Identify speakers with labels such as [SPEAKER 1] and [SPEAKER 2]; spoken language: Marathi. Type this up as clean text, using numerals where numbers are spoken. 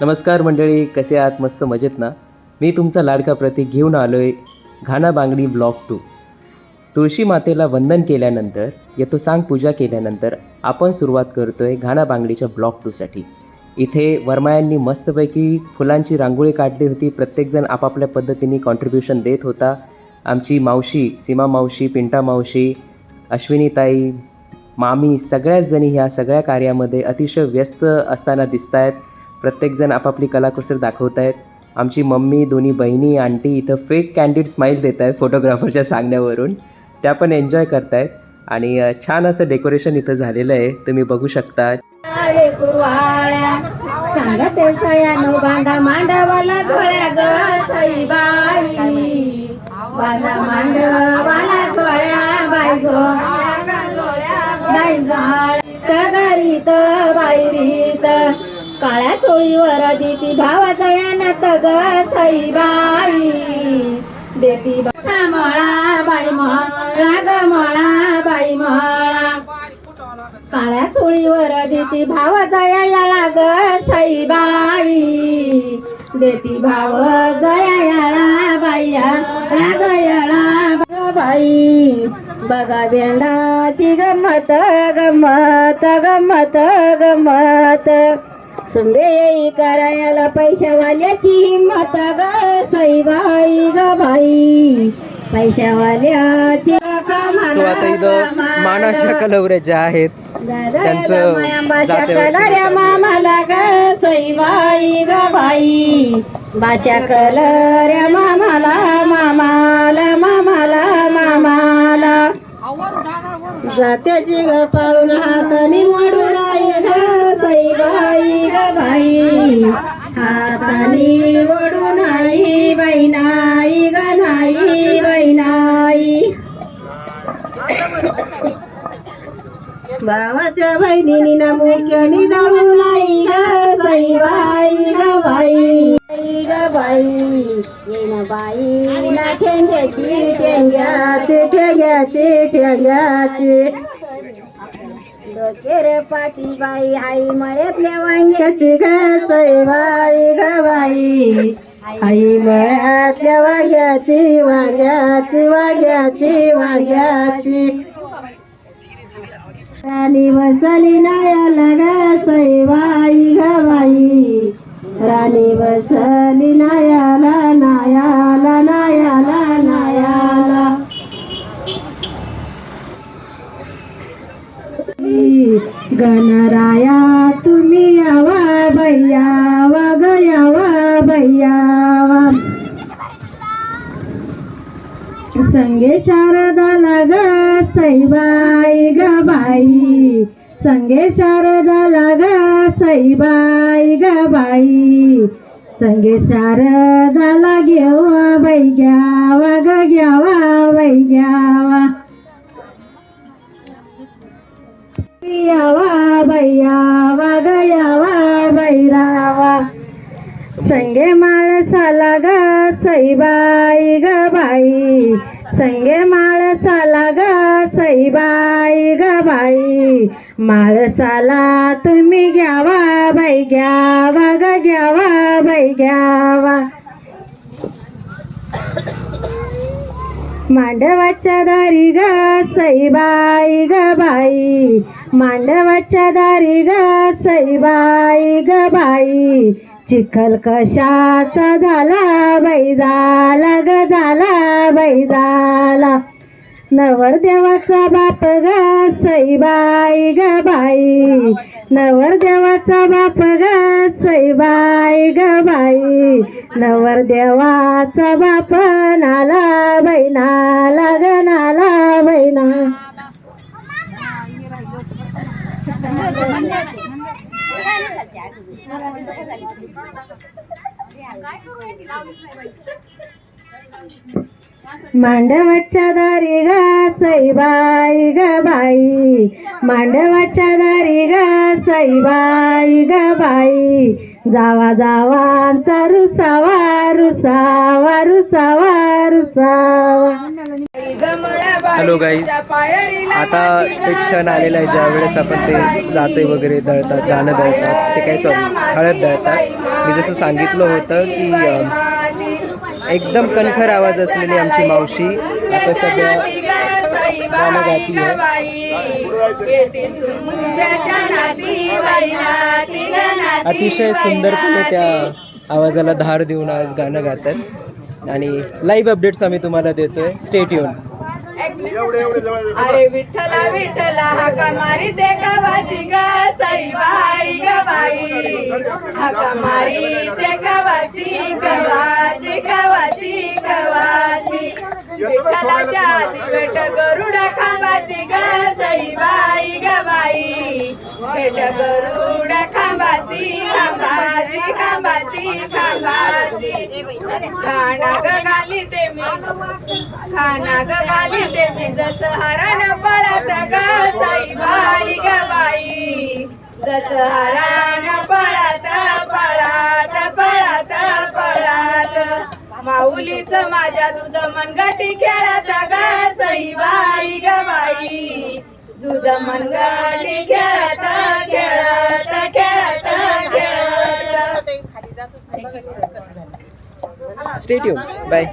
[SPEAKER 1] नमस्कार मंडळी, कसे आहात? मस्त मजेत ना? मी तुमचा लाडका प्रतीक घेऊन आलो आहे घाना बांगडी ब्लॉक 2. तुळशी मातेला वंदन केल्यानंतर येतो सांग पूजा केल्यानंतर आपण सुरुवात करतो आहे घाना बांगडीच्या ब्लॉक 2साठी. इथे वर्मायांनी मस्तपैकी फुलांची रांगोळी काढली होती. प्रत्येकजण आपापल्या पद्धतीने कॉन्ट्रीब्युशन देत होता. आमची मावशी, सीमा मावशी, पिंटा मावशी, अश्विनीताई, मामी सगळ्याच जणी ह्या सगळ्या कार्यामध्ये अतिशय व्यस्त असताना दिसत आहेत. प्रत्येकजण आपापली कलाकुसर दाखवत आहेत. आमची मम्मी, दोन्ही बहिणी, आंटी इथं फेक कॅन्डिड स्माईल देत आहेत फोटोग्राफरच्या सांगण्यावरून. त्या पण एन्जॉय करत आहेत आणि छान असं डेकोरेशन इथं झालेलं आहे, तुम्ही बघू शकता.
[SPEAKER 2] सांगते सयानो बांधा मांडवाला धोळ्या ग सईबाई, बांधा मांडवाला धोळ्या बाई गो बाई झाड तगरीत बाईरीत काळ्या चोळीवर देती भावाचा यानात ग सईबाई, देती मळा बाई मळा ग मळा बाई मळा, काळ्या चोळीवर देती भावाचा याला ग सईबाई, देती भाव जया याळा बाया गयाळा बाई. बघा बेंडाची गमत गमत गमत गमत, सुंबे येई करायला पैशावाल्याची हिंमत ग सईबाई ग बाई, पैशावाल्याची.
[SPEAKER 1] सो आता इथं मानाच्या कलवऱ्या ज्या आहेत
[SPEAKER 2] त्यांचं मामाला ग सईबाई ग बाई, बाशा कलर्या मामाला मामाला मामाला मामाला, जात्याची ग पाळून हाताने वडून आई ग सईबाई ग बाई, हाताने वडून आई बाई नाही ग नाही बाई नाही. भावाच्या बहिणीनी ना मुख्यानी दळून आई ग सईबाई ग बाई ग बाई, येन बाई ना ठेंग्याची ठेंग्याची ठेंग्याची ठेंग्याची, डोकेर पाटी बाई आई मळ्यातल्या वांग्याची ग सईबाई ग बाई, आई मळ्यातल्या वांग्याची वांग्याची वांग्याची वांग्याची, राणी बसली नायाला ग सईबाई ग बाई, राणी बसली नायाला नायाला नायाला नायाला. गणराया तुम्ही यावा बैयावा ग यावा बैयावा, संगे शारदाला ग सईबाई ग बाई, संगे शारदाला ग सईबाई ग बाई, संगे शारदाला घेवा बाई घ्यावा ग घ्यावा बाई घ्यावा, यावा बाई यावा ग यावा बाई रावा, संगे माळसाला ग सईबाई ग बाई, संगे माळसाला ग सईबाई ग बाई, माळसाला तुम्ही घ्यावा बाई घ्यावा ग घ्यावा बाई घ्यावा. मांडवाच्या दारी ग सईबाई ग बाई, मांडवाच्या दारी ग सईबाई ग बाई, चिखल कशाचा झाला बाई झाला ग झाला बाई झाला, नवरदेवाचा बाप ग सईबाई ग बाई, नवरदेवाचा बाप ग सईबाई ग बाई, नवरदेवाचा बाप नाला बाई नाला ग नाला बाई ना. मांडवाच्या दारी ग सईबाई ग बाई, मांडवाच्या दारी ग सईबाई ग बाई, जावा जावांचा रुसावा रुसावा रुसावा रुसावा ग
[SPEAKER 1] हॅलो गाईज, आता एक क्षण आलेला आहे ज्या वेळेस आपण ते जाते वगैरे दळतात, गाणं दळतात, ते काय सॉरी हळद दळतात. मी जसं सांगितलं होतं की एकदम कणखर आवाज असलेली आमची मावशी आता सध्या गाणं गाती आहे. अतिशय सुंदरपणे त्या आवाजाला धार देऊन आज गाणं गातात आणि लाईव्ह अपडेट्स आम्ही तुम्हाला देतोय. Stay tune.
[SPEAKER 2] अरे विठ्ठला विठ्ठला हाका मारी ते गावाची ग सईबाई ग बाई, हाका मारी ते गावाची गवाची गवाची गवाची, विठ्ठलाच्या दिवेट गरुड खांबाची ग सईबाई ग बाई, भेट गरुड खांबाची खांबाची खांबाची खांबाची, खाना ग घाली ते मी खाना ग घाली ते मी जसं हरण पळत ग सईबाई ग बाई, जसं हरण पळत पळत पळत पळत, माऊलीच माझ्या दूध मनगटी खेळत ग सईबाई ग बाई, दूध मनगटी खेळत खेळत खेळत खेळत.
[SPEAKER 1] Stay tune. बाय.